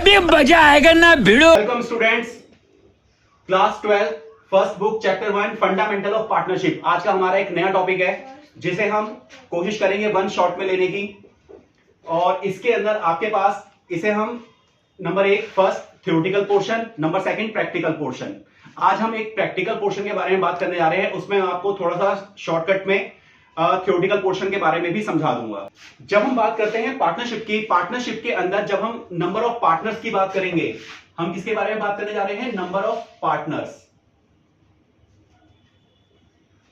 अभी मजा आएगा ना भिड़ो। Welcome students, class 12 first book chapter 1 fundamental of partnership. आज का हमारा एक नया टॉपिक है जिसे हम कोशिश करेंगे वन शॉट में लेने की। और इसके अंदर आपके पास इसे हम number 1 first theoretical portion, number 2 practical portion. आज हम एक प्रैक्टिकल पोर्शन के बारे में बात करने जा रहे हैं। उसमें आपको थोड़ा सा शॉर्टकट में थ्योरेटिकल पोर्शन के बारे में भी समझा दूंगा। जब हम बात करते हैं पार्टनरशिप की, पार्टनरशिप के अंदर जब हम नंबर ऑफ पार्टनर्स की बात करेंगे, हम किसके बारे में बात करने जा रहे हैं? Number of partners.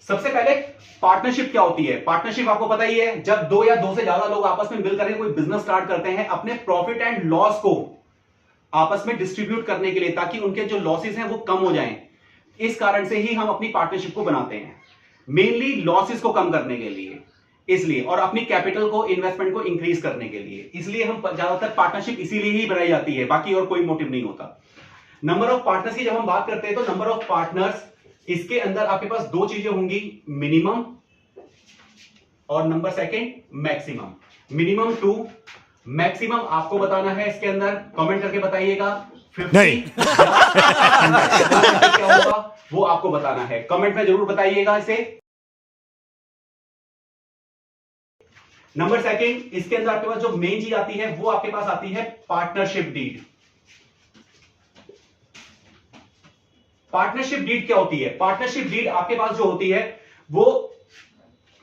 सबसे पहले पार्टनरशिप क्या होती है? पार्टनरशिप आपको पता ही है, जब दो या दो से ज्यादा लोग आपस में मिलकर कोई बिजनेस स्टार्ट करते हैं अपने प्रॉफिट एंड लॉस को आपस में डिस्ट्रीब्यूट करने के लिए, ताकि उनके जो लॉसेस हैं वो कम हो जाएं। इस कारण से ही हम अपनी पार्टनरशिप को बनाते हैं, मेनली लॉसेस को कम करने के लिए, इसलिए, और अपनी कैपिटल को, इन्वेस्टमेंट को इंक्रीज करने के लिए। इसलिए हम ज्यादातर पार्टनरशिप इसीलिए ही बनाई जाती है, बाकी और कोई मोटिव नहीं होता। नंबर ऑफ पार्टनर्स की जब हम बात करते हैं तो नंबर ऑफ पार्टनर्स, इसके अंदर आपके पास दो चीजें होंगी, मिनिमम और नंबर 2 मैक्सिमम। मिनिमम 2, मैक्सिमम आपको बताना है इसके अंदर, कमेंट करके बताइएगा। 50 नहीं। क्या होगा वो आपको बताना है, कमेंट में जरूर बताइएगा इसे। नंबर 2 इसके अंदर आपके पास जो मेन चीज आती है वो आपके पास आती है पार्टनरशिप डीड। पार्टनरशिप डीड क्या होती है? पार्टनरशिप डीड आपके पास जो होती है वो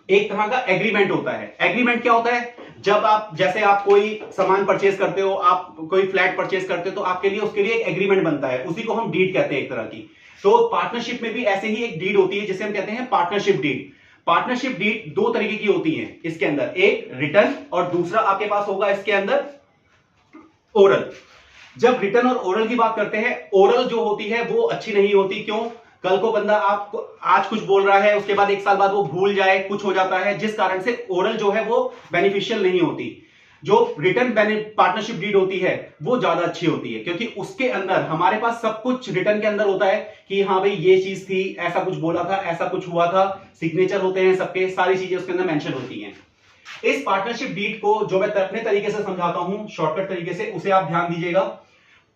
एक तरह का एग्रीमेंट होता है। एग्रीमेंट क्या होता है? जब आप, जैसे आप कोई सामान परचेज करते हो, आप कोई फ्लैट परचेज करते हो, तो आपके लिए उसके लिए एक एग्रीमेंट बनता है, उसी को हम डीड कहते हैं एक तरह की। तो पार्टनरशिप में भी ऐसे ही एक डीड होती है जिसे हम कहते हैं पार्टनरशिप डीड। पार्टनरशिप डीड दो तरीके की होती है इसके अंदर, एक रिटर्न और दूसरा आपके पास होगा इसके अंदर ओरल। जब रिटर्न और ओरल की बात करते हैं, ओरल जो होती है वो अच्छी नहीं होती। क्यों? कल को बंदा आपको आज कुछ बोल रहा है, उसके बाद 1 साल बाद वो भूल जाए, कुछ हो जाता है, जिस कारण से ओरल जो है वो बेनिफिशियल नहीं होती। जो रिटर्न पार्टनरशिप डीड होती है वो ज्यादा अच्छी होती है, क्योंकि उसके अंदर हमारे पास सब कुछ रिटर्न के अंदर होता है कि हाँ भाई ये चीज थी, ऐसा कुछ बोला था, ऐसा कुछ हुआ था, सिग्नेचर होते हैं सबके, सारी चीजें उसके अंदर मेंशन होती हैं। इस पार्टनरशिप डीड को जो मैं अपने तरीके से समझाता हूं, शॉर्टकट तरीके से, उसे आप ध्यान दीजिएगा।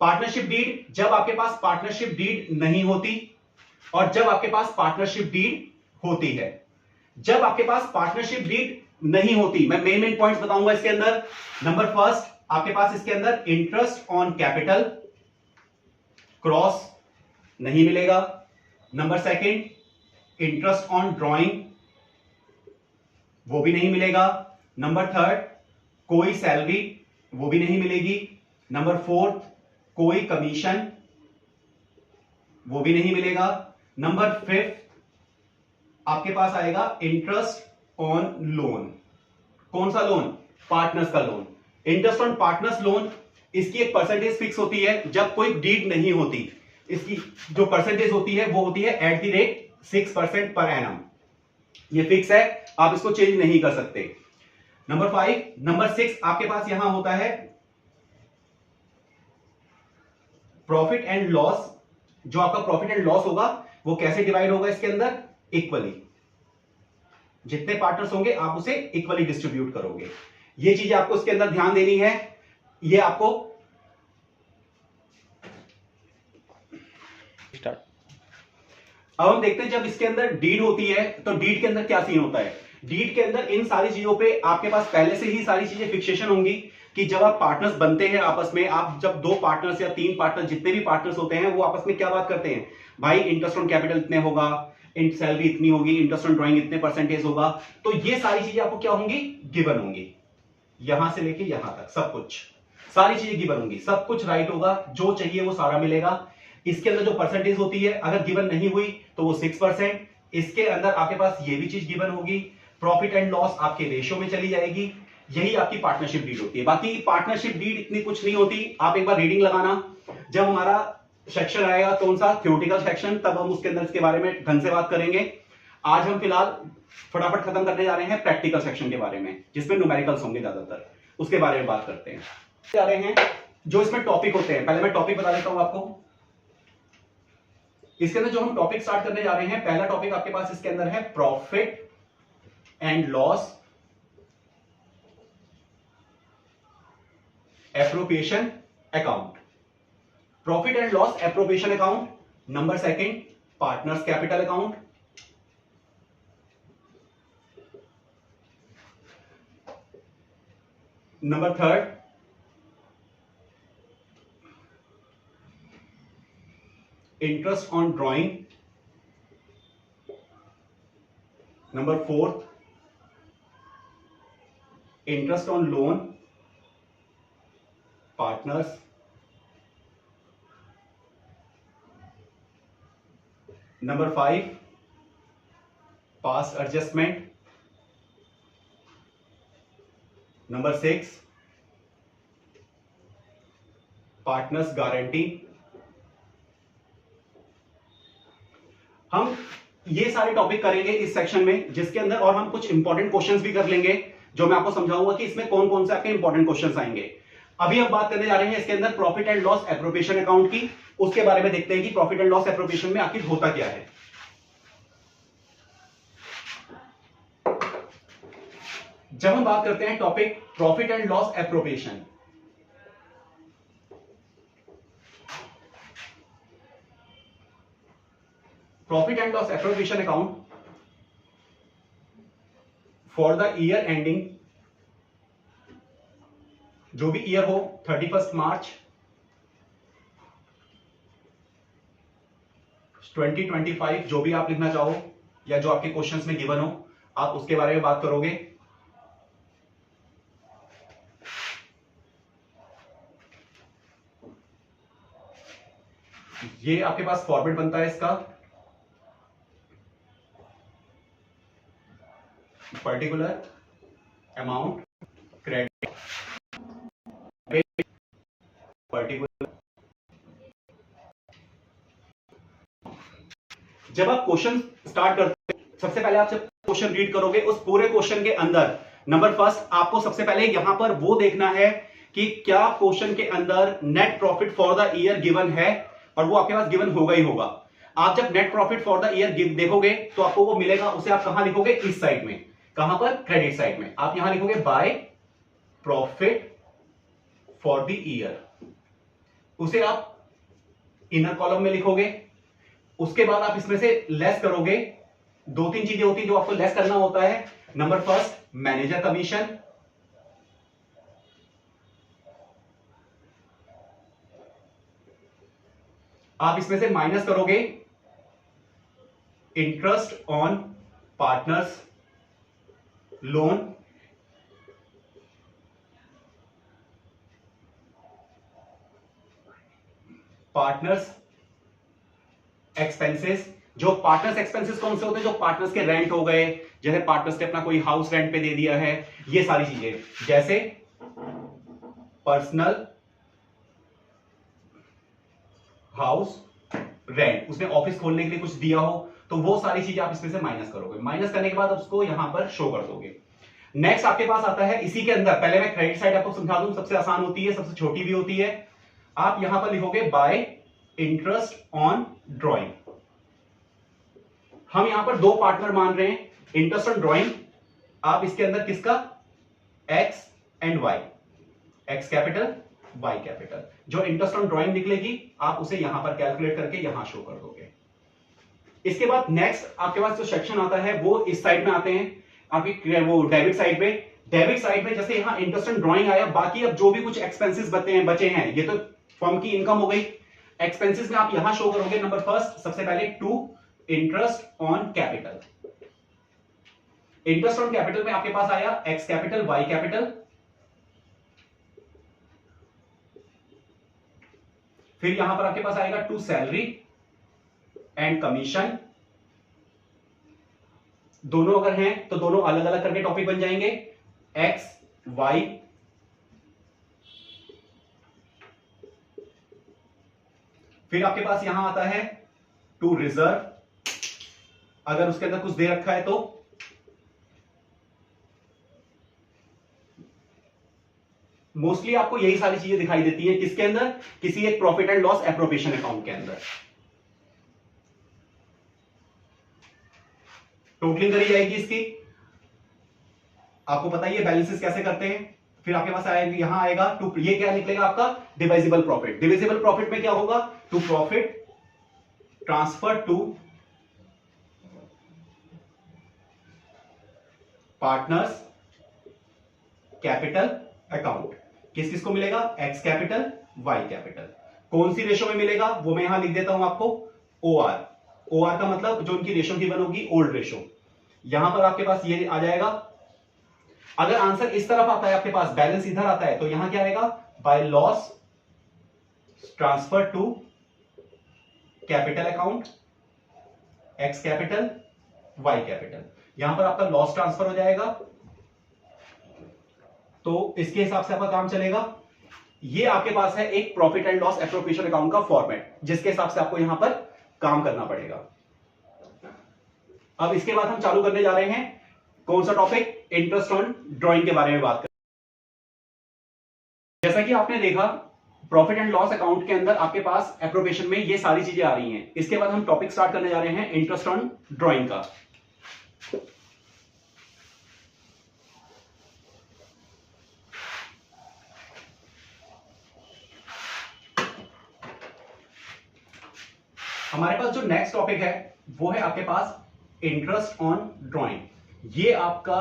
पार्टनरशिप डीड, जब आपके पास पार्टनरशिप डीड नहीं होती और जब आपके पास पार्टनरशिप डीड होती है। जब आपके पास पार्टनरशिप डीड नहीं होती, मैं मेन पॉइंट्स बताऊंगा इसके अंदर। नंबर 1 आपके पास इसके अंदर इंटरेस्ट ऑन कैपिटल क्रॉस नहीं मिलेगा। नंबर 2 इंटरेस्ट ऑन ड्रॉइंग, वो भी नहीं मिलेगा। नंबर 3 कोई सैलरी, वो भी नहीं मिलेगी। नंबर 4 कोई कमीशन, वो भी नहीं मिलेगा। नंबर 5 आपके पास आएगा इंटरेस्ट ऑन लोन। कौन सा लोन? पार्टनर्स का loan. Interest on partners loan, इसकी एक परसेंटेज फिक्स होती है। जब कोई डीड नहीं होती, इसकी जो परसेंटेज होती है वो होती है @6% पर एनम। ये फिक्स है, आप इसको चेंज नहीं कर सकते। नंबर 6 आपके पास यहां होता है प्रॉफिट एंड लॉस। जो आपका प्रॉफिट एंड लॉस होगा वो कैसे डिवाइड होगा इसके अंदर? इक्वली। जितने पार्टनर्स होंगे आप उसे इक्वली डिस्ट्रीब्यूट करोगे। ये चीजें आपको इसके अंदर ध्यान देनी है। ये आपको अब हम देखते हैं, जब इसके अंदर डीड होती है तो डीड के अंदर क्या सीन होता है। डीड के अंदर इन सारी चीजों पे आपके पास पहले से ही सारी चीजें फिक्सेशन होंगी कि जब आप पार्टनर्स बनते हैं आपस में, आप जब 2 पार्टनर्स या 3 पार्टनर्स, जितने भी पार्टनर्स होते हैं, वो आपस में क्या बात करते हैं? भाई इंटरेस्ट ऑन कैपिटल इतने होगा, सैलरी इतनी होगी, इंटरेस्ट ऑन ड्रॉइंग इतने परसेंटेज होगा। तो ये सारी चीजें आपको क्या होंगी? गिवन होंगी। यहां से लेके यहां तक सब कुछ, सारी चीजें गिवन होंगी, सब कुछ राइट होगा, जो चाहिए वो सारा मिलेगा। इसके अंदर जो परसेंटेज होती है, अगर गिवन नहीं हुई तो वो 6%। इसके अंदर आपके पास ये भी चीज गिवन होगी। प्रॉफिट एंड लॉस आपके रेशियो में चली जाएगी। यही आपकी पार्टनरशिप डीड होती है। बाकी पार्टनरशिप डीड इतनी कुछ नहीं होती। आप एक बार रीडिंग लगाना, जब हमारा सेक्शन आएगा कौन सा? थ्योरेटिकल सेक्शन, तब हम उसके अंदर इसके बारे में ढंग से बात करेंगे। आज हम फिलहाल फटाफट खत्म करने जा रहे हैं प्रैक्टिकल सेक्शन के बारे में, जिसमें न्यूमेरिकल्स होंगे ज्यादातर, उसके बारे में बात करते हैं। जा रहे हैं जो इसमें टॉपिक होते हैं, पहले मैं टॉपिक बता देता हूं आपको। इसके अंदर जो हम टॉपिक स्टार्ट करने जा रहे हैं, पहला टॉपिक आपके पास इसके अंदर है profit and loss appropriation account. Profit and loss appropriation account, number second partners capital account, number third interest on drawing, number fourth interest on loan partners, number five past adjustment, number six partners guarantee. हम ये सारे topic करेंगे इस section में, जिसके अंदर और हम कुछ इंपॉर्टेंट क्वेश्चंस भी कर लेंगे, जो मैं आपको समझाऊंगा कि इसमें कौन कौन से आपके इंपॉर्टेंट क्वेश्चंस आएंगे। अभी हम बात करने जा रहे हैं इसके अंदर profit and loss appropriation account की। उसके बारे में देखते हैं कि प्रॉफिट एंड लॉस एप्रोप्रिएशन में आखिर होता क्या है। जब हम बात करते हैं topic profit and loss appropriation, profit and loss appropriation account for the year ending, जो भी ईयर हो 31 मार्च 2025, जो भी आप लिखना चाहो या जो आपके क्वेश्चंस में गिवन हो, आप उसके बारे में बात करोगे। ये आपके पास फॉर्मेट बनता है इसका, पर्टिकुलर अमाउंट क्रेडिट पर्टिकुलर। जब आप क्वेश्चन स्टार्ट करते हैं, सबसे पहले आप जब क्वेश्चन रीड करोगे, उस पूरे क्वेश्चन के अंदर नंबर फर्स्ट आपको सबसे पहले यहां पर वो देखना है कि क्या क्वेश्चन के अंदर net profit for the year given है, और वो आपके पास गिवन होगा ही होगा। आप जब net profit for the year देखोगे तो आपको वो मिलेगा, उसे आप कहां लिखोगे, इस साइड में। कहां पर, क्रेडिट साइड में। आप यहां लिखोगे by profit for the year, उसे आप इनर कॉलम में लिखोगे। उसके बाद आप इसमें से लेस करोगे। दो तीन चीजें होती है जो आपको लेस करना होता है। नंबर फर्स्ट मैनेजर कमीशन, आप इसमें से माइनस करोगे interest on partners loan, partners expenses. जो पार्टनर्स एक्सपेंसेस कौन से होते हैं, जो पार्टनर्स के रेंट हो गए, जैसे पार्टनर्स ने अपना कोई हाउस रेंट पे दे दिया है, ये सारी चीजें, जैसे पर्सनल हाउस रेंट, उसने ऑफिस खोलने के लिए कुछ दिया हो, तो वो सारी चीजें आप इसमें से माइनस करोगे। माइनस करने के बाद उसको यहां पर शो कर दोगे। नेक्स्ट आपके पास आता है इसी के अंदर, पहले मैं क्रेडिट साइड आपको समझा दूं, सबसे आसान होती है, सबसे छोटी भी होती है। आप यहां पर लिखोगे बाय इंटरेस्ट ऑन ड्रॉइंग। हम यहां पर दो पार्टनर मान रहे हैं, इंटरेस्ट ऑन ड्रॉइंग। आप इसके अंदर किसका, X and Y, X capital Y capital. जो इंटरेस्ट ऑन ड्रॉइंग निकलेगी आप उसे यहां पर कैलकुलेट करके यहां शो कर दोगे। इसके बाद नेक्स्ट आपके पास जो सेक्शन आता है वो इस साइड में आते हैं, आपकी वो डेबिट साइड पे। डेबिट साइड में जैसे यहां इंटरेस्ट ऑन ड्रॉइंग आया, बाकी अब जो भी कुछ एक्सपेंसेस बचे हैं, ये तो फर्म की इनकम हो गई। एक्सपेंसेस में आप यहां शो करोगे नंबर फर्स्ट, सबसे पहले to interest on capital. Interest on capital में आपके पास आया एक्स कैपिटल वाई कैपिटल, फिर यहां पर आपके पास आएगा टू सैलरी एंड कमीशन। दोनों अगर हैं तो दोनों अलग अलग करके टॉपिक बन जाएंगे, एक्स वाई। फिर आपके पास यहां आता है टू रिजर्व, अगर उसके अंदर कुछ दे रखा है तो। मोस्टली आपको यही सारी चीजें दिखाई देती हैं किसके अंदर, किसी एक profit and loss appropriation account के अंदर। टोटलिंग करी जाएगी इसकी, आपको पता ही है बैलेंसेस कैसे करते हैं। फिर आपके पास आएगा, यहां आएगा टू, ये क्या निकलेगा आपका डिविजिबल प्रॉफिट। डिविजिबल प्रॉफिट में क्या होगा, to profit transfer to partners capital account. किस किस को मिलेगा, एक्स कैपिटल वाई कैपिटल। कौन सी रेशो में मिलेगा वो मैं यहां लिख देता हूं आपको, ओआर। ओआर का मतलब जो उनकी रेशो गिवन होगी, ओल्ड रेशो। यहां पर आपके पास ये आ जाएगा। अगर आंसर इस तरफ आता है आपके पास, बैलेंस इधर आता है, तो यहां क्या आएगा, by loss transfer to capital account X capital Y capital. यहां पर आपका लॉस ट्रांसफर हो जाएगा, तो इसके हिसाब से आपका काम चलेगा। ये आपके पास है एक profit and loss appropriation account का फॉर्मेट, जिसके हिसाब से आपको यहां पर काम करना पड़ेगा। अब इसके बाद हम चालू करने जा रहे हैं कौन सा टॉपिक, इंटरेस्ट ऑन ड्राइंग के बारे में बात करें। जैसा कि आपने देखा, प्रॉफिट एंड लॉस अकाउंट के अंदर आपके पास एप्रोप्रिएशन में ये सारी चीजें आ रही हैं। इसके बाद हम टॉपिक स्टार्ट करने जा रहे हैं इंटरेस्ट ऑन ड्राइंग का। हमारे पास जो नेक्स्ट टॉपिक है वो है आपके पास इंटरेस्ट ऑन ड्राइंग। ये आपका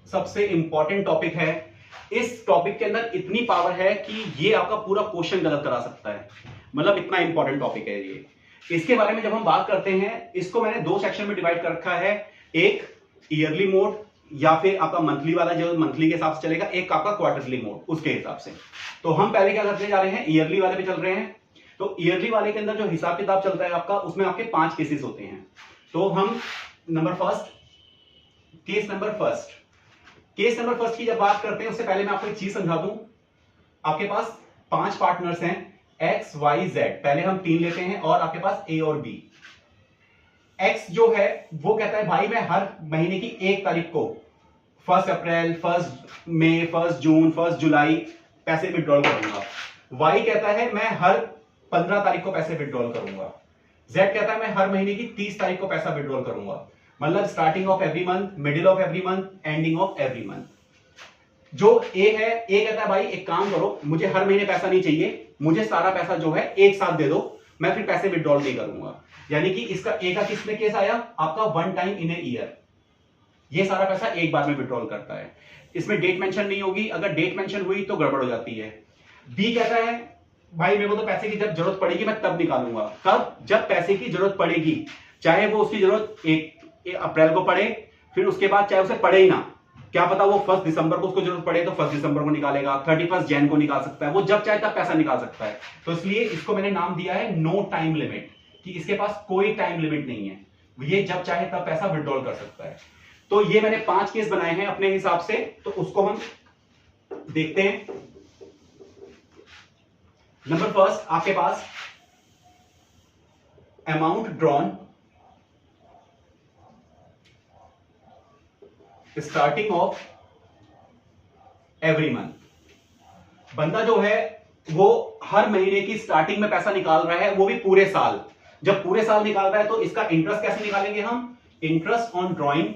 सबसे इंपॉर्टेंट टॉपिक है। इस टॉपिक के अंदर इतनी पावर है कि ये आपका पूरा क्वेश्चन गलत करा सकता है, मतलब इतना इंपॉर्टेंट टॉपिक है ये। इसके बारे में जब हम बात करते हैं, इसको मैंने दो सेक्शन में डिवाइड कर रखा है, एक ईयरली मोड या फिर आपका मंथली वाला जो मंथली के हिसाब से चलेगा, एक आपका क्वार्टरली मोड उसके हिसाब से। तो हम पहले क्या करने जा रहे हैं, ईयरली वाले पे चल रहे हैं। तो ईयरली वाले के अंदर जो हिसाब किताब चलता है आपका, उसमें आपके 5 केसेस होते हैं। तो हम केस नंबर फर्स्ट की जब बात करते हैं, उससे पहले मैं आपको एक चीज समझा दूं। आपके पास 5 पार्टनर्स हैं, एक्स वाई जेड। पहले हम 3 लेते हैं और आपके पास ए और बी। एक्स जो है वो कहता है भाई मैं हर महीने की 1 तारीख को 1 अप्रैल, 1 मई, 1 जून, 1 जुलाई पैसे विड्रॉल करूंगा। वाई कहता है मैं हर 15 तारीख को पैसे विड्रॉल करूंगा। जेड कहता है मैं हर महीने की 30 तारीख को पैसा विड्रॉल करूंगा। मतलब starting of every month, middle of every month, ending of every month. जो ए है, ए कहता है भाई एक काम करो, मुझे हर महीने पैसा नहीं चाहिए, मुझे सारा पैसा जो है एक साथ दे दो, मैं फिर पैसे विड्रॉल नहीं करूंगा। यानी कि इसका ए का किसमें केस आया, आपका 1 टाइम इन ए ईयर। ये सारा पैसा एक बार में विड्रॉल करता है। इसमें डेट मेंशन नहीं होगी, अगर डेट मेंशन हुई तो गड़बड़ हो जाती है। बी कहता है भाई मेरे को तो पैसे की जब जरूरत पड़ेगी मैं तब निकालूंगा। कब, जब पैसे की जरूरत पड़ेगी, चाहे वो उसकी जरूरत 1 अप्रैल को पड़े, फिर उसके बाद चाहे उसे पड़े ही ना, क्या पता वो 1 दिसंबर को उसको जरूरत पड़े तो 1 दिसंबर को निकालेगा, 31 जैन को निकाल सकता है, वो जब चाहे तब पैसा निकाल सकता है। तो इसलिए इसको मैंने नाम दिया है नो टाइम लिमिट, कि इसके पास कोई टाइम लिमिट नहीं है, ये जब चाहे तब पैसा विड्रॉल कर सकता है। तो ये मैंने 5 केस बनाए हैं अपने हिसाब से, तो उसको हम देखते हैं। नंबर फर्स्ट आपके पास amount drawn starting of every month. बंदा जो है वो हर महीने की स्टार्टिंग में पैसा निकाल रहा है, वो भी पूरे साल। जब पूरे साल निकाल रहा है तो इसका इंटरेस्ट कैसे निकालेंगे हम, इंटरेस्ट ऑन ड्रॉइंग,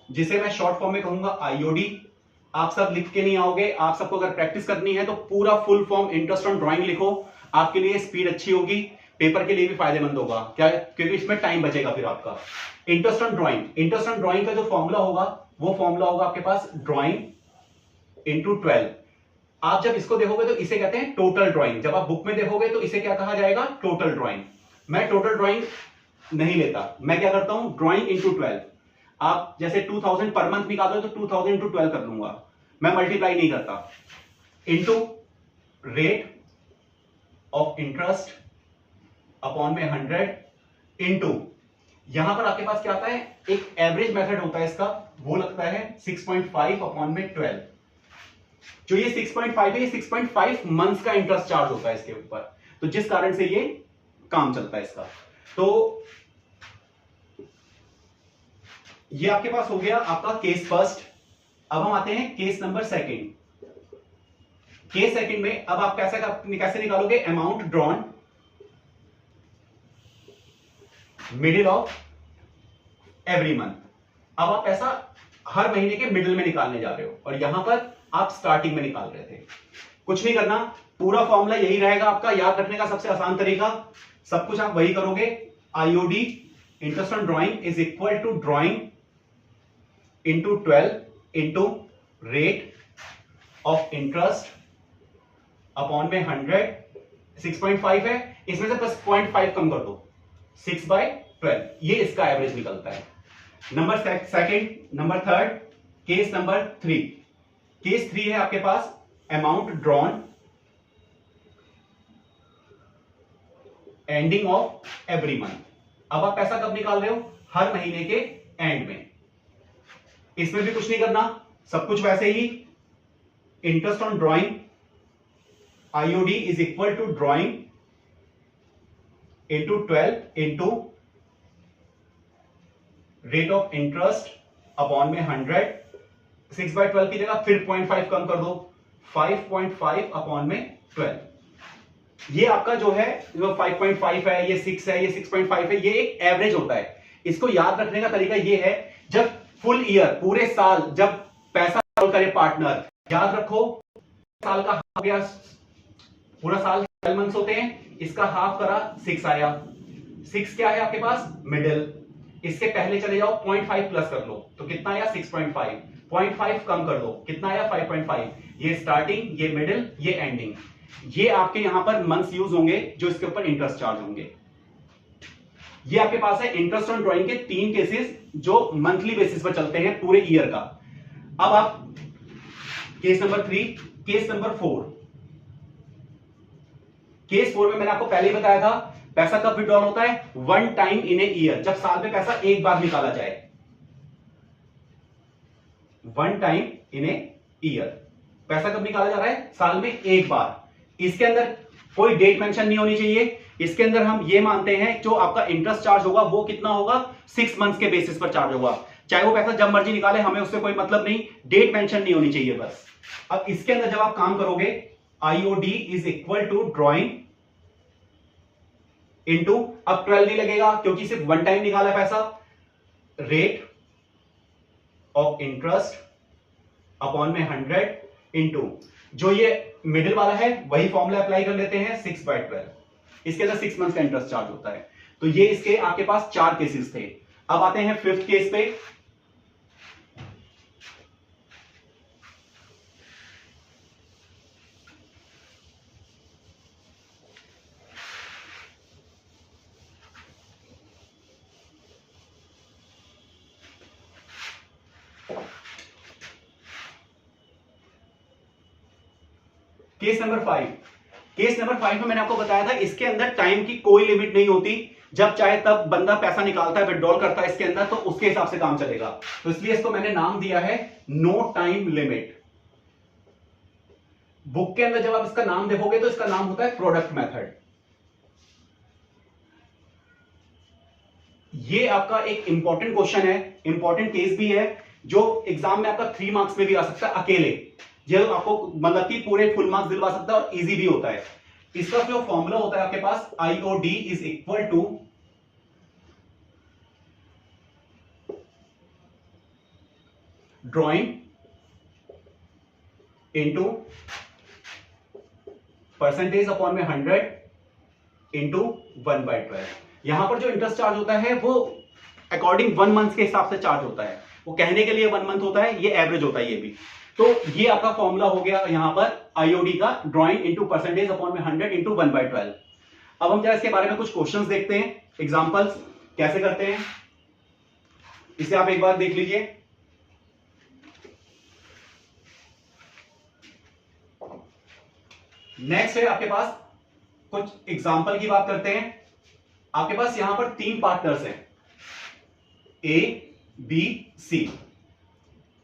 जिसे मैं शॉर्ट फॉर्म में कहूंगा आईओडी। आप सब लिख के नहीं आओगे, आप सबको अगर प्रैक्टिस करनी है तो पूरा full firm interest on drawing लिखो, आपके लिए स्पीड अच्छी होगी, पेपर के लिए भी फायदेमंद होगा। क्या, क्योंकि इसमें टाइम बचेगा फिर आपका। इंटरेस्ट ऑन ड्रॉइंग का जो फॉर्मूला होगा वो फॉर्मूला होगा आपके पास ड्रॉइंग इंटू 12। आप जब इसको देखोगे तो इसे कहते हैं टोटल ड्रॉइंग। जब आप बुक में देखोगे तो इसे क्या कहा जाएगा, टोटल ड्रॉइंग। मैं टोटल ड्रॉइंग नहीं लेता, मैं क्या करता हूं, ड्रॉइंग इंटू 12। आप जैसे 2000 पर मंथ निकाल दो तो 2000 इंटू 12 कर लूंगा, मैं मल्टीप्लाई नहीं करता। Into rate of interest upon में 100 इंटू, यहां पर आपके पास क्या आता है, एक एवरेज मेथड होता है इसका, वो लगता है 6.5 अपॉन में 12। जो ये 6.5 है, ये 6.5 मंथ्स का इंटरेस्ट चार्ज होता है इसके ऊपर, तो जिस कारण से ये काम चलता है इसका। तो ये आपके पास हो गया आपका केस फर्स्ट। अब हम आते हैं case number second. Case second में अब आप कैसे निकालोगे, amount drawn middle of every month. अब आप पैसा हर महीने के मिडिल में निकालने जा रहे हो, और यहां पर आप स्टार्टिंग में निकाल रहे थे। कुछ नहीं करना, पूरा फॉर्मूला यही रहेगा आपका, याद रखने का सबसे आसान तरीका, सब कुछ आप वही करोगे। IOD interest on drawing is equal to drawing into 12 into rate of interest upon में 100। 6.5 है, इसमें से बस 0.5 कम कर दो, 6/12, ये इसका एवरेज निकलता है। Number second, number third, case number 3। Case 3 है आपके पास amount drawn ending of every month. अब आप पैसा कब निकाल रहे हो? हर महीने के एंड में। इसमें भी कुछ नहीं करना, सब कुछ वैसे ही। Interest on drawing IOD is equal to drawing into 12 into rate of interest upon में 100। 6/12 की जगह फिर 0.5 कम कर दो, 5.5 अपॉन में 12। ये आपका जो है 5.5 है, ये 6 है, ये 6.5 है, ये एक एवरेज होता है। इसको याद रखने का तरीका ये है, जब फुल ईयर पूरे साल जब पैसा रोल करे पार्टनर, याद रखो साल का हाफ गया, पूरा साल 12 मंथ्स होते हैं, इसका हाफ करा 6 आया। 6 क्या है आपके पास? मिडिल। इसके पहले चले जाओ 0.5 प्लस कर लो, तो कितना आया? 6.5। 0.5 कम कर दो, कितना आया? 5.5। ये स्टार्टिंग, ये मिडिल, ये एंडिंग। ये आपके यहां पर मंथ्स यूज होंगे जो इसके ऊपर इंटरेस्ट चार्ज होंगे। ये आपके पास है इंटरेस्ट ऑन ड्रॉइंग के 3 केसेस जो मंथली बेसिस पर चलते हैं पूरे ईयर का। अब आप case number 3, case number 4। Case 4 में मैंने आपको पहले ही बताया था, पैसा कब विड्रॉल होता है? 1 टाइम इन ए ईयर, जब साल में पैसा एक बार निकाला जाए। 1 टाइम इन ए ईयर, पैसा कब निकाला जा रहा है? साल में एक बार। इसके अंदर कोई डेट मेंशन नहीं होनी चाहिए। इसके अंदर हम ये मानते हैं जो आपका इंटरेस्ट चार्ज होगा वो कितना होगा? 6 मंथ्स के बेसिस पर चार्ज होगा, चाहे वो पैसा जब मर्जी निकाले, हमें उससे कोई मतलब नहीं, डेट मेंशन नहीं होनी चाहिए बस। अब इसके अंदर जब आप काम करोगे, IOD is equal to drawing into, अब 12 नहीं लगेगा क्योंकि सिर्फ 1 टाइम निकाला पैसा, रेट ऑफ इंटरेस्ट अपॉन में 100 इंटू, जो ये मिडिल वाला है वही फॉर्मूला अप्लाई कर लेते हैं, 6/12। इसके अंदर 6 मंथ्स का इंटरेस्ट चार्ज होता है। तो ये इसके आपके पास 4 केसेस थे। अब आते हैं 5th केस पे। Case number 5। केस नंबर 5 में मैंने आपको बताया था इसके अंदर टाइम की कोई लिमिट नहीं होती, जब चाहे तब बंदा पैसा निकालता है, विड्रॉल करता है इसके अंदर, तो उसके हिसाब से काम चलेगा। तो इसलिए इसको मैंने नाम दिया है नो टाइम लिमिट। बुक के अंदर जब आप इसका नाम देखोगे तो इसका नाम होता है प्रोडक्ट मेथड। ये आपका एक इंपॉर्टेंट क्वेश्चन है, इंपॉर्टेंट केस भी है, जो एग्जाम में आपका 3 मार्क्स में भी आ सकता है अकेले। ये आपको मतलब कि पूरे फुल मार्क्स दिलवा सकता है और इजी भी होता है। इसका जो फॉर्मूला होता है आपके पास, IOD is equal to drawing into percentage upon में 100 इंटू 1/12। यहां पर जो इंटरेस्ट चार्ज होता है वो अकॉर्डिंग 1 मंथ के हिसाब से चार्ज होता है। वो कहने के लिए 1 मंथ होता है, ये एवरेज होता है ये भी। तो ये आपका फॉर्मूला हो गया यहां पर आईओडी का, ड्रॉइंग इंटू परसेंटेज अपॉन में 100 इंटू 1/12। अब हम क्या इसके बारे में कुछ क्वेश्चंस देखते हैं, एग्जांपल्स कैसे करते हैं, इसे आप एक बार देख लीजिए। नेक्स्ट है आपके पास कुछ एग्जांपल की बात करते हैं। आपके पास यहां पर 3 पार्टनर्स हैं, ए बी सी।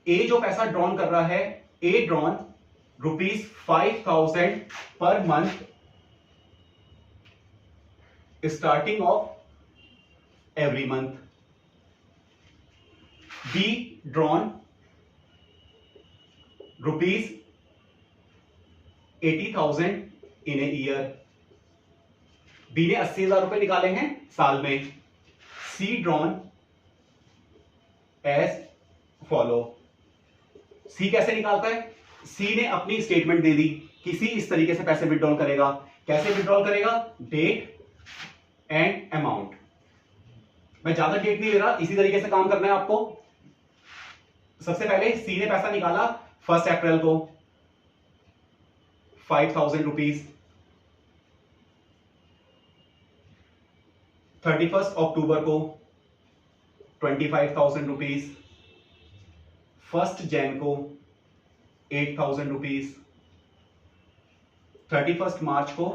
ए जो पैसा ड्रॉन कर रहा है, ए ड्रॉन ₹5000 पर month starting of every month. B drawn ₹80,000 in a year. B ने 80,000 रुपए निकाले हैं साल में। C drawn as follow. C कैसे निकालता है? सी ने अपनी स्टेटमेंट दे दी कि सी इस तरीके से पैसे विड्रॉल करेगा। कैसे विड्रॉल करेगा? Date and amount. मैं ज्यादा डेट नहीं ले रहा, इसी तरीके से काम करना है आपको। सबसे पहले सी ने पैसा निकाला 1 अप्रैल को 5,000 रुपीज, 31 अक्टूबर को 25,000 रुपीज, 1 जैन को 8,000 रुपीज, 31 मार्च को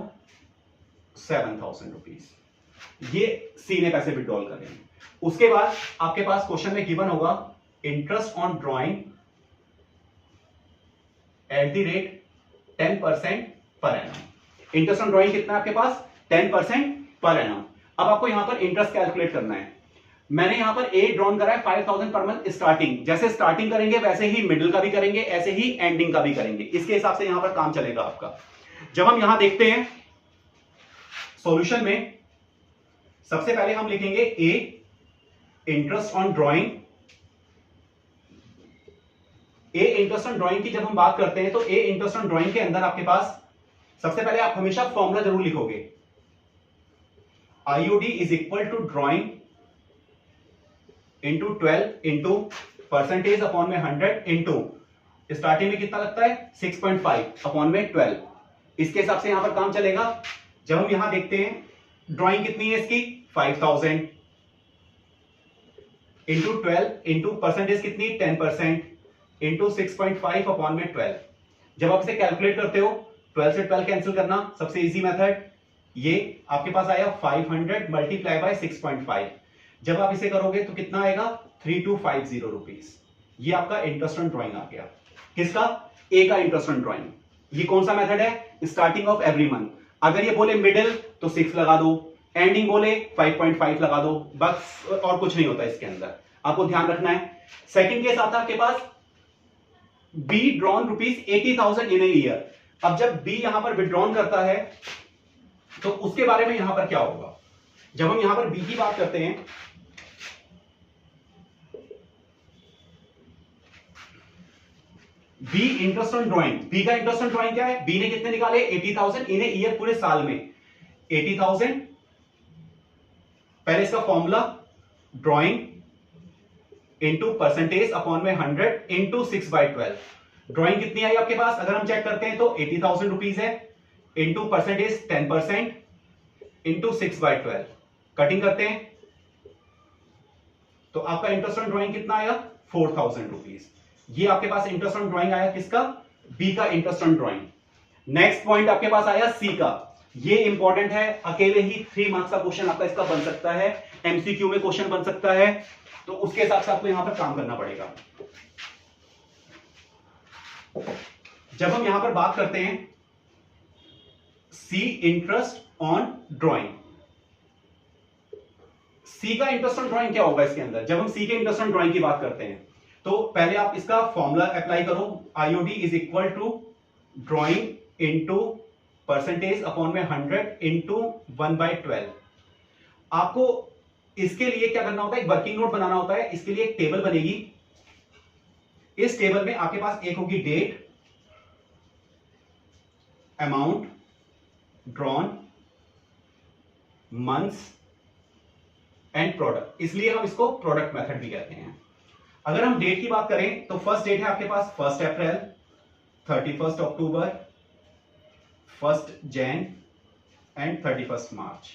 7,000 रुपीज। ये सी ने पैसे विड्रॉल करे हैं। उसके बाद आपके पास क्वेश्चन में गिवन होगा interest on drawing at the rate 10% per annum. Interest on drawing कितना है आपके पास? 10% पर एनम। अब आपको यहां पर इंटरेस्ट कैलकुलेट करना है। मैंने यहां पर ए ड्रॉन करा है 5,000 पर मंथ स्टार्टिंग। जैसे स्टार्टिंग करेंगे वैसे ही मिडिल का भी करेंगे, ऐसे ही एंडिंग का भी करेंगे। इसके हिसाब से यहां पर काम चलेगा आपका। जब हम यहां देखते हैं सॉल्यूशन में, सबसे पहले हम लिखेंगे a interest on drawing. A interest on drawing की जब हम बात करते हैं तो ए इंटरेस्ट ऑन ड्रॉइंग के अंदर आपके पास सबसे पहले आप हमेशा फॉर्मूला जरूर लिखोगे। IOD is equal to drawing into 12 into percentage upon में 100 इंटू स्टार्टिंग में कितना लगता है 6.5 अपॉन में 12। इसके हिसाब से यहां पर काम चलेगा। जब हम यहां देखते हैं ड्राइंग कितनी है इसकी 5,000 इंटू 12 इंटू परसेंटेज कितनी 10% इंटू 6.5 अपॉन में 12। जब आप इसे कैलकुलेट करते हो 12 से 12 कैंसिल करना सबसे इजी मेथड, ये आपके पास आया 500 मल्टीप्लाई बाय 6.5। जब आप इसे करोगे तो कितना आएगा 3250 रुपीज। ये आपका इंटरेस्ट ऑन ड्राइंग आ गया। किसका? ए का इंटरेस्ट ऑन ड्राइंग। ये कौन सा मेथड है? Starting of every month. अगर ये बोले मिडिल तो 6 लगा दो, एंडिंग बोले 5.5 लगा दो, बस और कुछ नहीं होता इसके अंदर, आपको ध्यान रखना है। सेकंड केस आता है आपके पास be drawn rupees 80,000 in a year. अब जब बी यहां पर विड्रॉन करता है तो उसके बारे में यहां पर क्या होगा? जब हम यहां पर बी की बात करते हैं, B interest on drawing, B का इंटरेस्ट ऑन ड्रॉइंग क्या है? बी ने कितने निकाले 80,000 इन ए ईयर, पूरे साल में 80,000। पहले इसका formula drawing into percentage upon में 100 इंटू 6/12। ड्रॉइंग कितनी आई आपके पास? अगर हम चेक करते हैं तो 80,000 रुपीज है, इंटू परसेंटेज 10% इंटू 6/12। कटिंग करते हैं तो आपका इंटरेस्ट ऑन ड्रॉइंग कितना आया 4,000 रुपीज। ये आपके पास इंटरेस्ट ऑन ड्रॉइंग आया किसका? बी का interest on drawing. Next point आपके पास आया सी का। ये इंपॉर्टेंट है, अकेले ही 3 मार्क्स का क्वेश्चन आपका इसका बन सकता है, एमसीक्यू में क्वेश्चन बन सकता है, तो उसके हिसाब से आपको यहां पर काम करना पड़ेगा। जब हम यहां पर बात करते हैं सी इंटरेस्ट ऑन ड्रॉइंग, सी का इंटरेस्ट ऑन ड्रॉइंग क्या होगा इसके अंदर? जब हम सी के इंटरेस्ट ऑन ड्रॉइंग की बात करते हैं तो पहले आप इसका फॉर्मूला अप्लाई करो। IOD is equal to drawing into percentage upon में 100 इंटू 1/12। आपको इसके लिए क्या करना होता है? एक वर्किंग नोट बनाना होता है। इसके लिए एक टेबल बनेगी। इस टेबल में आपके पास एक होगी date, amount, drawn, months and product. इसलिए हम इसको प्रोडक्ट मेथड भी कहते हैं। अगर हम डेट की बात करें तो फर्स्ट डेट है आपके पास 1 अप्रैल, 31 अक्टूबर, 1 जैन एंड 31 मार्च।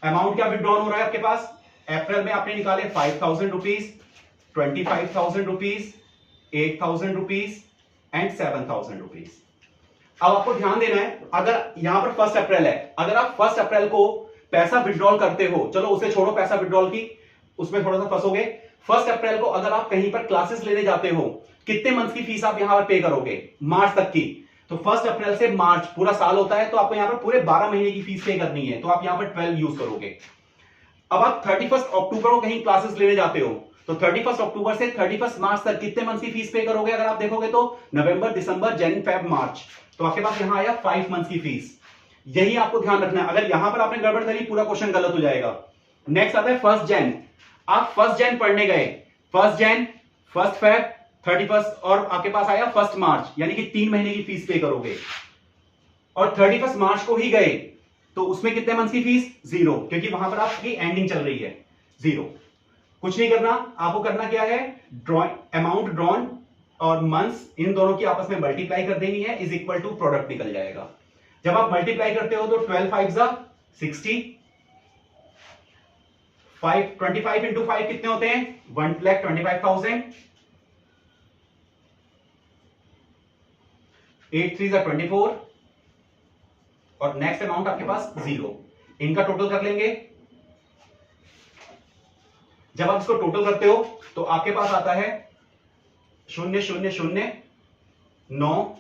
अमाउंट क्या विड्रॉन हो रहा है आपके पास? अप्रैल में आपने निकाले 5,000 rupees, 25,000 rupees, 8,000 rupees and 7,000 rupees. अब आपको ध्यान देना है, अगर यहां पर 1 अप्रैल है, अगर आप 1 अप्रैल को पैसा विड्रॉल करते हो, चलो उसे छोड़ो, पैसा विड्रॉल की उसमें थोड़ा सा फंसोगे। 1 अप्रैल को अगर आप कहीं पर क्लासेस लेने जाते हो, कितने मंथ की फीस आप यहां पर पे करोगे? मार्च तक की। तो 1 अप्रैल से मार्च पूरा साल होता है, तो आपको यहां पर पूरे 12 महीने की फीस पे करनी है, तो आप यहां पर 12 यूज करोगे। अब आप 31 अक्टूबर को कहीं क्लासेस लेने जाते हो, तो 31 अक्टूबर से 31 मार्च तक कितने मंथ की फीस पे करोगे? अगर आप देखोगे तो नवंबर, दिसंबर, जनवरी, फरवरी, मार्च, तो आपके पास यहां आया 5 मंथ की फीस। यही आपको ध्यान रखना है। अगर यहां पर आपने गड़बड़ करी, पूरा क्वेश्चन गलत हो जाएगा। नेक्स्ट आता है 1 जैन। आप 1 जैन पढ़ने गए, 1 जैन, 1 फेब, 31 और आपके पास आया 1 मार्च, यानी कि 3 महीने की फीस पे करोगे, और 31 मार्च को ही गए तो उसमें कितने मंथ की फीस? 0, क्योंकि वहां पर आपकी एंडिंग चल रही है 0। कुछ नहीं करना, आपको करना क्या है, अमाउंट ड्रॉन और मंथ्स इन दोनों की आपस में मल्टीप्लाई कर देनी है, इज इक्वल टू प्रोडक्ट निकल जाएगा। जब आप मल्टीप्लाई करते हो तो 12 5 60, 25 इंटू 5 कितने होते हैं? 1,25,000, 8 3 24, और नेक्स्ट अमाउंट आपके पास 0। इनका टोटल कर लेंगे। जब आप इसको टोटल करते हो तो आपके पास आता है 0,009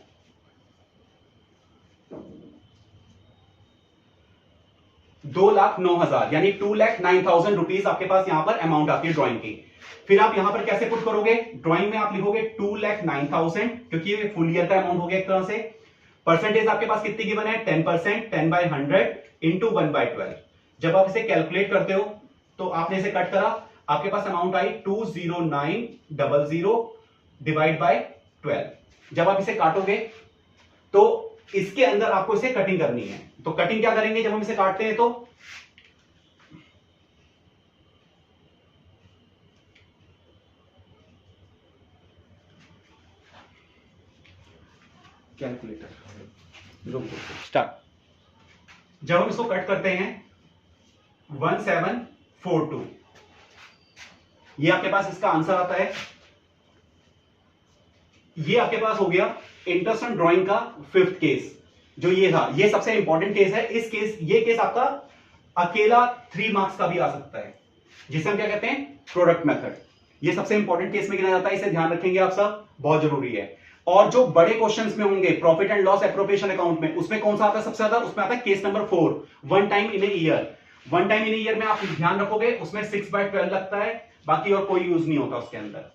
2,09,000, यानी 2,09,000 रुपीज आपके पास यहां पर अमाउंट आती है ड्राइंग की। फिर आप यहां पर कैसे पुट करोगे? ड्राइंग में आप लिखोगे 2,09,000, क्योंकि ये फुल ईयर का अमाउंट हो गया एक तरह से। परसेंटेज आपके पास कितनी गिवन है? 10%, 10/100 इंटू 1/12। जब आप इसे कैलकुलेट करते हो तो आपने इसे कट करा, आपके पास अमाउंट आई 20900 डिवाइड बाय 12। जब आप इसे काटोगे तो इसके अंदर आपको इसे कटिंग करनी है। तो कटिंग क्या करेंगे जब हम इसे काटते हैं? तो कैलकुलेटर स्टार्ट। जब हम इसको कट करते हैं 1742, ये आपके पास इसका आंसर आता है। ये आपके पास हो गया इंटरेस्ट ऑन ड्राइंग का 5th केस। जो ये था, ये सबसे इंपॉर्टेंट केस है। ये केस आपका अकेला 3 मार्क्स का भी आ सकता है, जिसे हम क्या कहते हैं? Product method. ये सबसे इंपॉर्टेंट केस में गिना जाता है, इसे ध्यान रखेंगे आप सब, बहुत जरूरी है। और जो बड़े क्वेश्चंस में होंगे profit and loss appropriation account में, उसमें कौन सा आता है सबसे ज्यादा? उसमें आता है case number 4, one time in a year. One time in a year में आप ध्यान रखोगे उसमें 6/12 लगता है, बाकी और कोई यूज नहीं होता उसके अंदर।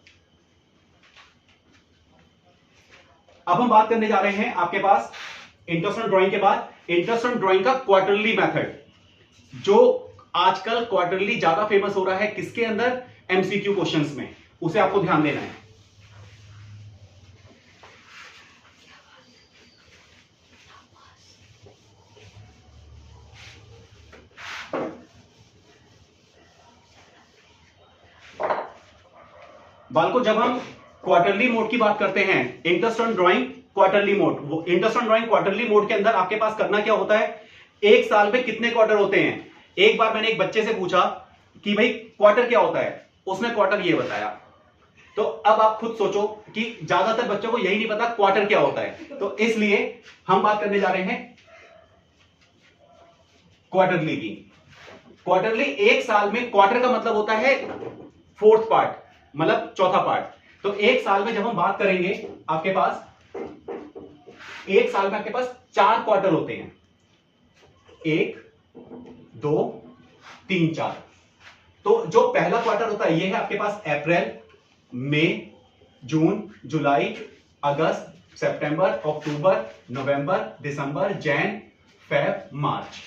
अब हम बात करने जा रहे हैं आपके पास इंटरेस्ट ऑन ड्राइंग के बाद इंटरेस्ट ऑन ड्राइंग का क्वार्टरली मेथड, जो आजकल क्वार्टरली ज्यादा फेमस हो रहा है। किसके अंदर? एमसीक्यू क्वेश्चंस में। उसे आपको ध्यान देना है। बालको, जब हम क्वार्टरली मोड की बात करते हैं, interest on drawing quarterly mode, वो interest on drawing quarterly mode के अंदर आपके पास करना क्या होता है? एक साल में कितने क्वार्टर होते हैं? एक बार मैंने एक बच्चे से पूछा कि भाई क्वार्टर क्या होता है, उसने क्वार्टर ये बताया। तो अब आप खुद सोचो कि ज्यादातर बच्चों को यही नहीं पता क्वार्टर क्या होता है। तो इसलिए हम बात करने जा रहे हैं क्वार्टरली की। क्वार्टरली एक साल में, क्वार्टर का मतलब होता है 4th पार्ट, मतलब चौथा पार्ट। तो एक साल में जब हम बात करेंगे, आपके पास एक साल में आपके पास 4 क्वार्टर होते हैं, 1 2 3 4। तो जो पहला क्वार्टर होता है ये है आपके पास अप्रैल, मई, जून, जुलाई, अगस्त, सितंबर, अक्टूबर, नवंबर, दिसंबर, जैन, फेब, मार्च।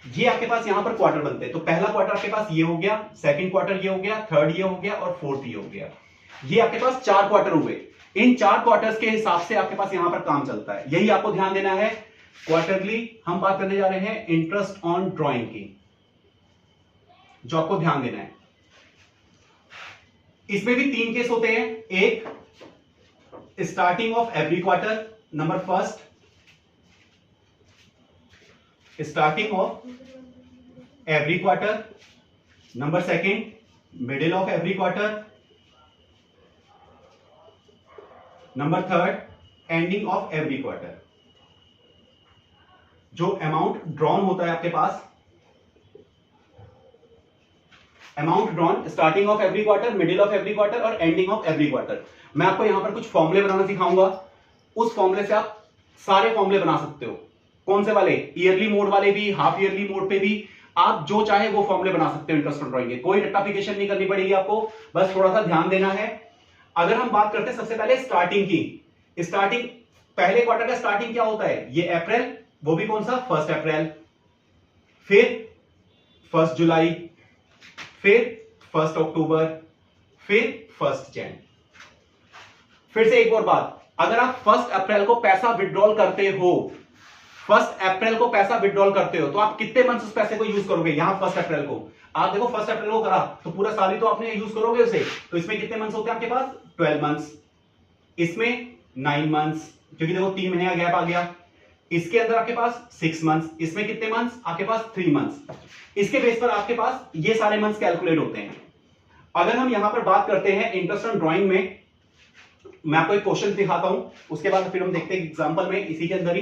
ये आपके पास यहां पर क्वार्टर बनते हैं। तो पहला क्वार्टर आपके पास ये हो गया, सेकंड क्वार्टर ये हो गया, थर्ड ये हो गया और फोर्थ ये हो गया। ये आपके पास 4 क्वार्टर हुए। इन 4 क्वार्टर्स के हिसाब से आपके पास यहां पर काम चलता है, यही आपको ध्यान देना है। क्वार्टरली हम बात करने जा रहे हैं इंटरेस्ट ऑन ड्राइंग की, जो आपको ध्यान देना है। इसमें भी 3 केस होते हैं। एक, starting of every quarter, number first, starting of every quarter, number second, middle of every quarter, number third, ending of every quarter. जो अमाउंट ड्रॉन होता है आपके पास, amount drawn starting of every quarter, middle of every quarter और ending of every quarter. मैं आपको यहां पर कुछ फॉर्मूले बनाना सिखाऊंगा, उस फॉर्मूले से आप सारे फॉर्मूले बना सकते हो। कौन से वाले? ईयरली मोड वाले भी, हाफ ईयरली मोड पे भी, आप जो चाहे वो फॉर्मूले बना सकते हो इंटरेस्ट ऑन ड्राइंग के। कोई रेक्टिफिकेशन नहीं करनी पड़ेगी आपको, बस थोड़ा सा ध्यान देना है। अगर हम बात करते हैं सबसे पहले स्टार्टिंग की, स्टार्टिंग पहले क्वार्टर का स्टार्टिंग क्या होता है? ये अप्रैल, वो भी कौन सा? 1 अप्रैल, फिर 1 जुलाई, फिर 1 अक्टूबर, फिर 1 जैन। फिर से एक और बात, अगर आप 1 अप्रैल को पैसा विड्रॉल करते हो, 1 अप्रैल को पैसा विड्रॉल करते हो, तो आप कितने मंथ उस पैसे को यूज करोगे? यहां 1 अप्रैल को आप देखो, 1 अप्रैल को करा तो पूरा साल ही तो आपने यूज करोगे उसे, तो इसमें कितने मंथ्स होते हैं आपके पास? 12 मंथ्स, इसमें 9 मंथ्स, क्योंकि देखो 3 महीने का गैप आ गया, इसके अंदर आपके पास 6 मंथ्स, इसमें कितने मंथ्स आपके पास? 3 मंथ्स। इसके बेस पर आपके पास ये सारे मंथ्स कैलकुलेट होते हैं। अगर हम यहां पर बात करते हैं इंटरेस्ट ऑन ड्राइंग में, मैं आपको एक क्वेश्चन दिखाता हूं, उसके बाद फिर हम देखते हैं एग्जांपल में, इसी के अंदर ही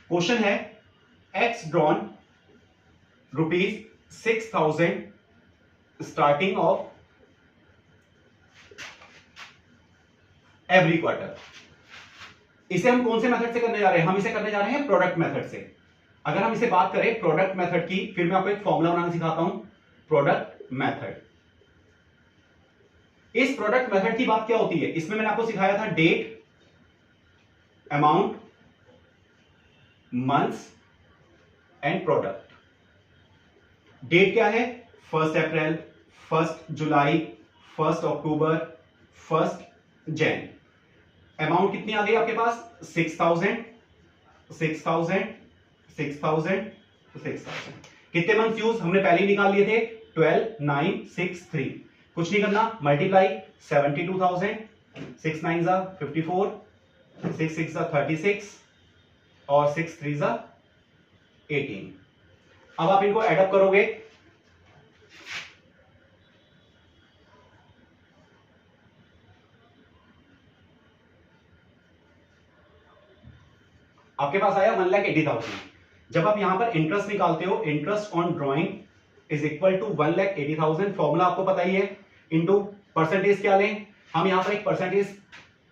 क्वेश्चन है, x drawn ₹6,000 starting of every quarter. इसे हम कौन से मेथड से करने जा रहे हैं? हम इसे करने जा रहे हैं प्रोडक्ट मेथड से। अगर हम इसे बात करें प्रोडक्ट मेथड की, फिर मैं आपको एक फॉर्मूला बनाना सिखाता हूं, प्रोडक्ट मेथड। इस प्रोडक्ट मेथड की बात क्या होती है? इसमें मैंने आपको सिखाया था date, amount, months and product. Date क्या है? 1 अप्रैल, 1 जुलाई, 1 अक्टूबर, 1 जैन। अमाउंट कितनी आ गई आपके पास? 6,000, 6,000, 6,000, 6,000। कितने मंथ यूज हमने पहले ही निकाल लिए थे? 12, 9, 6, 3। कुछ नहीं करना, मल्टीप्लाई 72,000, 6 9 जा 54, 6 6 जा 36 और 6 3 जा 18। अब आप इनको एडअप करोगे, आपके पास आया 1,80,000। जब आप यहां पर इंटरेस्ट निकालते हो, interest on drawing is equal to 1,80,000, formula आपको पता ही है, इंटू परसेंटेज क्या लें? हम यहां पर एक परसेंटेज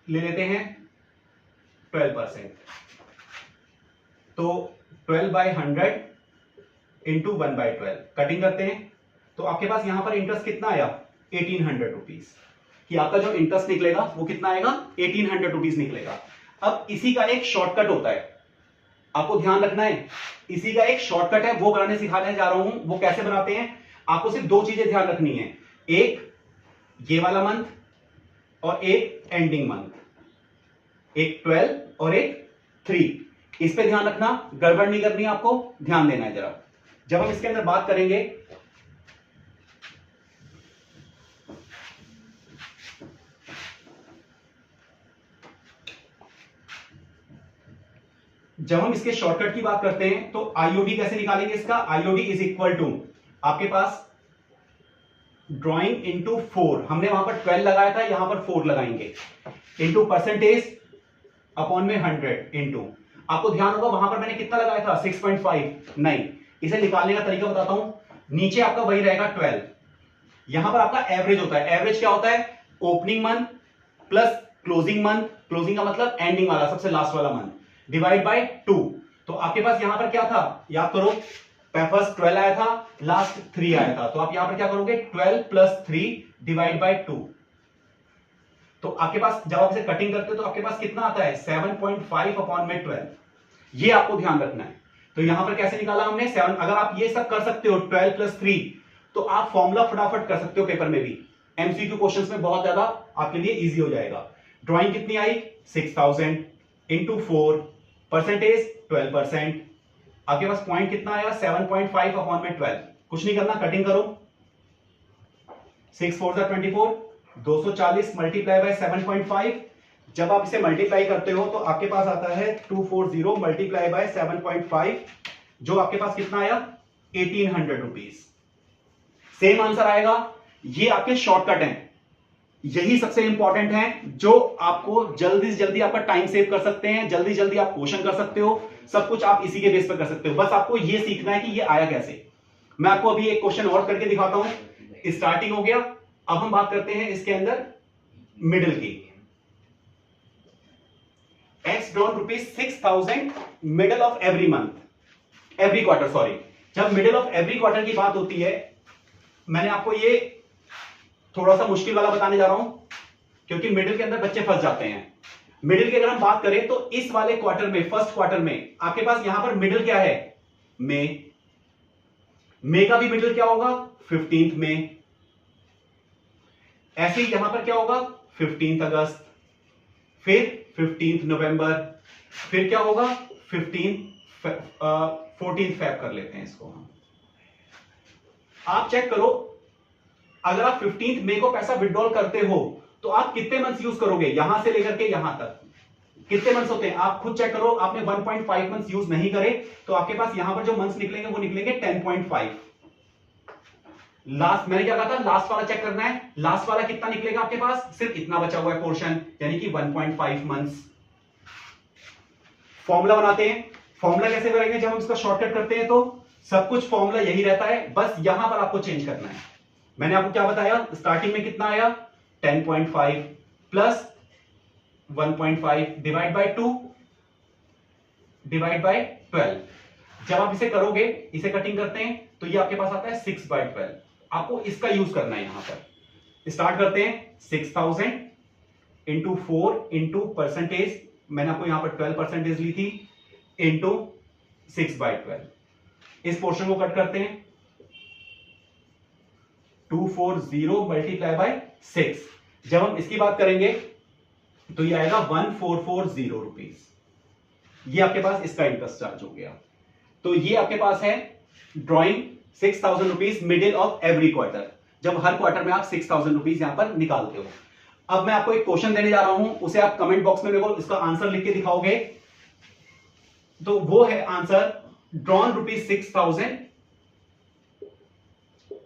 ले लेते हैं 12%, तो 12/100 इंटू 1/12, कटिंग करते हैं, तो आपके पास यहां पर इंटरेस्ट कितना आया? 1,800 रुपीज। कि आपका जो इंटरेस्ट निकलेगा वो कितना आएगा? 1,800 रुपीज निकलेगा। अब इसी का एक शॉर्टकट होता है, आपको ध्यान रखना है, इसी का एक शॉर्टकट है, वो कराने सिखाने जा रहा हूं। वो कैसे बनाते हैं? आपको सिर्फ 2 चीजें ध्यान रखनी है, एक ये वाला मंथ और एक एंडिंग मंथ, एक 12 और एक 3। इस पे ध्यान रखना, गड़बड़ नहीं करनी, आपको ध्यान देना है जरा। जब हम इसके अंदर बात करेंगे, जब हम इसके शॉर्टकट की बात करते हैं, तो आईओडी कैसे निकालेंगे इसका? आईओडी इज इक्वल टू आपके पास ड्राइंग इंटू 4, हमने वहां पर 12 लगाया था, यहां पर 4 लगाएंगे, इंटू परसेंटेज अपॉन में 100 इंटू, आपको ध्यान होगा वहां पर मैंने कितना लगाया था? 6.5। नहीं, इसे निकालने का तरीका बताता हूं। नीचे आपका वही रहेगा 12, यहां पर आपका एवरेज होता है। एवरेज क्या होता है? Opening month plus closing month, closing का मतलब एंडिंग वाला, सबसे लास्ट वाला मंथ, डिवाइड बाय 2। तो आपके पास यहां पर क्या था? याद करो, फर्स्ट 12 आया था, लास्ट 3 आया था, तो आप यहां पर क्या करोगे? 12 प्लस 3 डिवाइड बाय 2। तो आपके पास जब आप इसे कटिंग करते हो तो आपके पास कितना आता है? 7.5 अपॉन में 12। ये आपको ध्यान रखना है। तो यहां पर कैसे निकाला हमने? 7। अगर आप ये सब कर सकते हो 12 प्लस 3, तो आप फॉर्मूला फटाफट कर सकते हो पेपर में भी, एमसीक्यू क्वेश्चंस में बहुत ज्यादा आपके लिए इजी हो जाएगा। ड्राइंग कितनी आई? 6,000 इंटू 4, परसेंटेज 12%, आपके पास पॉइंट कितना आया? 7.5 अपॉन में 12। कुछ नहीं करना, कटिंग करो, 6 4 24, 240 मल्टीप्लाई बाय 7.5। जब आप इसे मल्टीप्लाई करते हो तो आपके पास आता है 240 मल्टीप्लाई बाय 7.5, जो आपके पास कितना आया? 1,800 रुपीज। सेम आंसर आएगा। ये आपके शॉर्टकट हैं, यही सबसे इंपॉर्टेंट है, जो आपको जल्दी से जल्दी आपका टाइम सेव कर सकते हैं, जल्दी जल्दी आप क्वेश्चन कर सकते हो, सब कुछ आप इसी के बेस पर कर सकते हो। बस आपको ये सीखना है कि ये आया कैसे। मैं आपको अभी एक क्वेश्चन और करके दिखाता हूं। स्टार्टिंग हो गया, अब हम बात करते हैं इसके अंदर मिडिल की। X drawn ₹6,000 middle of every month, every quarter, sorry. जब मिडिल ऑफ एवरी क्वार्टर की बात होती है, मैंने आपको ये थोड़ा सा मुश्किल वाला बताने जा रहा हूं, क्योंकि मिडिल के अंदर बच्चे फंस जाते हैं। मिडिल की अगर हम बात करें तो इस वाले क्वार्टर में, फर्स्ट क्वार्टर में, आपके पास यहां पर मिडिल क्या है? मई का भी मिडिल क्या होगा? 15th मई। ऐसे ही यहां पर क्या होगा 15 अगस्त, फिर 15 नवंबर, फिर क्या होगा 14 फेब कर लेते हैं इसको हम। आप चेक करो, अगर आप 15 मई को पैसा विड्रॉल करते हो तो आप कितने मंथ्स यूज करोगे, यहां से लेकर के यहां तक कितने मंथ्स होते हैं, आप खुद चेक करो। आपने 1.5 मंथ्स यूज नहीं करे तो आपके पास यहां पर जो मंथ्स निकलेंगे वो निकलेंगे 10.5। लास्ट मैंने क्या कहा था, लास्ट वाला चेक करना है, लास्ट वाला कितना निकलेगा आपके पास, सिर्फ इतना बचा हुआ है पोर्शन, यानी कि 1.5 मंथ्स। फॉर्मूला बनाते हैं, फॉर्मूला कैसे करेंगे, जब हम इसका शॉर्टकट करते हैं तो सब कुछ फॉर्मूला यही रहता है, बस यहां पर आपको चेंज करना है। मैंने आपको क्या बताया, स्टार्टिंग में कितना आया 10.5 plus 1.5 divide by 2 divide by 12। जब आप इसे करोगे, इसे कटिंग करते हैं तो ये आपके पास आता है 6/12। आपको इसका यूज करना है। यहां पर स्टार्ट करते हैं 6000 इंटू 4 इंटू परसेंटेज, मैंने आपको यहां पर 12% ली थी, इंटू 6/12। इस पोर्शन को कट करते हैं, 240 मल्टीप्लाई बाय 6। जब हम इसकी बात करेंगे तो ये आएगा 1440 रुपीज। ये आपके पास इसका इंटरेस्ट चार्ज हो गया। तो ये आपके पास है drawing 6000 rupees middle of every quarter, जब हर क्वार्टर में आप 6000 रुपीज यहां पर निकालते हो। अब मैं आपको एक क्वेश्चन देने जा रहा हूं, उसे आप कमेंट बॉक्स में मेरे को इसका आंसर लिख के दिखाओगे। तो वो है answer drawn ₹6000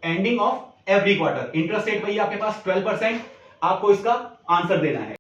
ending of every quarter. Interest rate भैया आपके पास 12%, आपको इसका आंसर देना है।